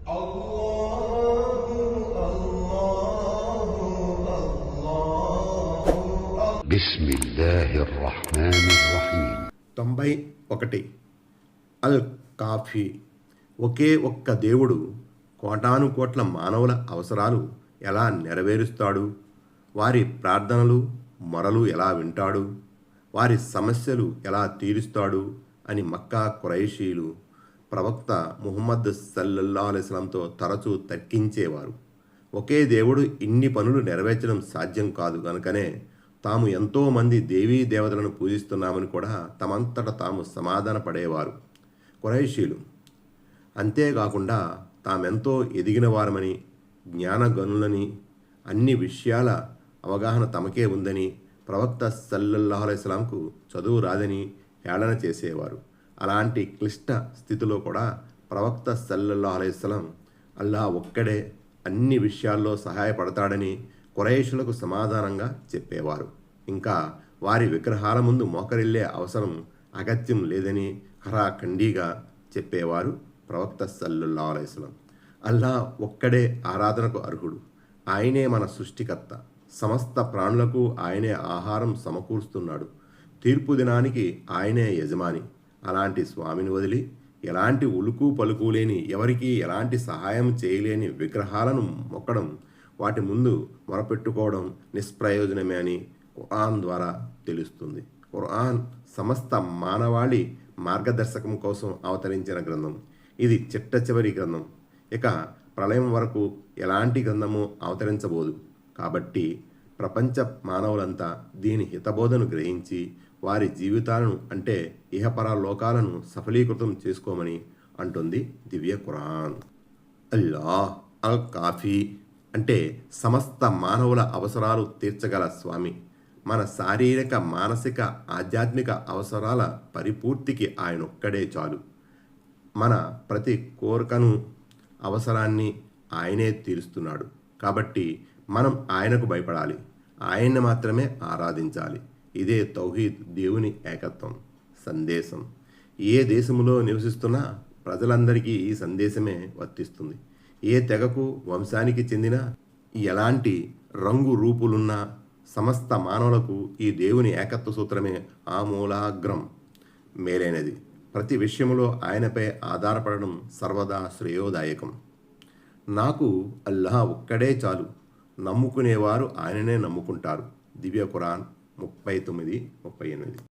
బిస్మిల్లాహిర్రహ్మానిర్రహీం. 91. అల్ coffee. ఒకే ఒక్క దేవుడు కోటానుకోట్ల మానవుల అవసరాలు ఎలా నెరవేరుస్తాడు? వారి ప్రార్థనలు మొరలు ఎలా వింటాడు? వారి సమస్యలు ఎలా తీరుస్తాడు అని మక్కా ఖురైషీలు ప్రవక్త ముహమ్మద్ సల్లల్లాహు అలైహి వసల్లంతో తరచూ తర్కించేవారు. ఒకే దేవుడు ఇన్ని పనులు నెరవేర్చడం సాధ్యం కాదు కనుకనే తాము ఎంతోమంది దేవీ దేవతలను పూజిస్తున్నామని కూడా తమంతట తాము సమాధాన పడేవారు ఖురైషీలు. అంతేకాకుండా తామెంతో ఎదిగిన వారమని, జ్ఞానగనులని, అన్ని విషయాల అవగాహన తమకే ఉందని, ప్రవక్త సల్లల్లాహు అలైహి వసల్లంకు చదువు రాదని హేళన చేసేవారు. అలాంటి క్లిష్ట స్థితిలో కూడా ప్రవక్త సల్లల్లాహు అలైహి వసల్లం అల్లాహ్ ఒక్కడే అన్ని విషయాల్లో సహాయపడతాడని ఖురైషులకు సమాధానంగా చెప్పేవారు. ఇంకా వారి విగ్రహాల ముందు మోకరిల్లే అవసరం అగత్యం లేదని ఖరాఖండీగా చెప్పేవారు ప్రవక్త సల్లల్లాహు అలైహి వసల్లం. అల్లాహ్ ఒక్కడే ఆరాధనకు అర్హుడు. ఆయనే మన సృష్టికర్త. సమస్త ప్రాణులకు ఆయనే ఆహారం సమకూరుస్తున్నాడు. తీర్పు దినానికి ఆయనే యజమాని. అలాంటి స్వామిని వదిలి ఎలాంటి ఉలుకు పలుకు లేని, ఎవరికీ ఎలాంటి సహాయం చేయలేని విగ్రహాలను మొక్కడం, వాటి ముందు మొరపెట్టుకోవడం నిష్ప్రయోజనమే అని ఖురాన్ ద్వారా తెలుస్తుంది. ఖురాన్ సమస్త మానవాళి మార్గదర్శకం కోసం అవతరించిన గ్రంథం. ఇది చిట్ట చివరి గ్రంథం. ఇక ప్రళయం వరకు ఎలాంటి గ్రంథము అవతరించబోదు. కాబట్టి ప్రపంచ మానవులంతా దీని హితబోధను గ్రహించి వారి జీవితాలను అంటే ఇహపర లోకాలను సఫలీకృతం చేసుకోమని అంటుంది దివ్య ఖురాన్. అల్లాహ్ అల్ కాఫీ అంటే సమస్త మానవుల అవసరాలు తీర్చగల స్వామి. మన శారీరక, మానసిక, ఆధ్యాత్మిక అవసరాల పరిపూర్తికి ఆయనొక్కడే చాలు. మన ప్రతి కోరికను, అవసరాన్ని ఆయనే తీరుస్తున్నాడు. కాబట్టి మనం ఆయనకు భయపడాలి, ఆయన్ని మాత్రమే ఆరాధించాలి. ఇదే తౌహీద్, దేవుని ఏకత్వం సందేశం. ఏ దేశంలో నివసిస్తున్నా ప్రజలందరికీ ఈ సందేశమే వర్తిస్తుంది. ఏ తెగకు, వంశానికి చెందిన, ఎలాంటి రంగు రూపులున్న సమస్త మానవులకు ఈ దేవుని ఏకత్వ సూత్రమే ఆమూలాగ్రం, మేలైనది. ప్రతి విషయంలో ఆయనపై ఆధారపడడం సర్వదా శ్రేయోదాయకం. నాకు అల్లాహ్ ఒక్కడే చాలు. నమ్ముకునేవారు ఆయననే నమ్ముకుంటారు. దివ్య ఖురాన్ 39-38.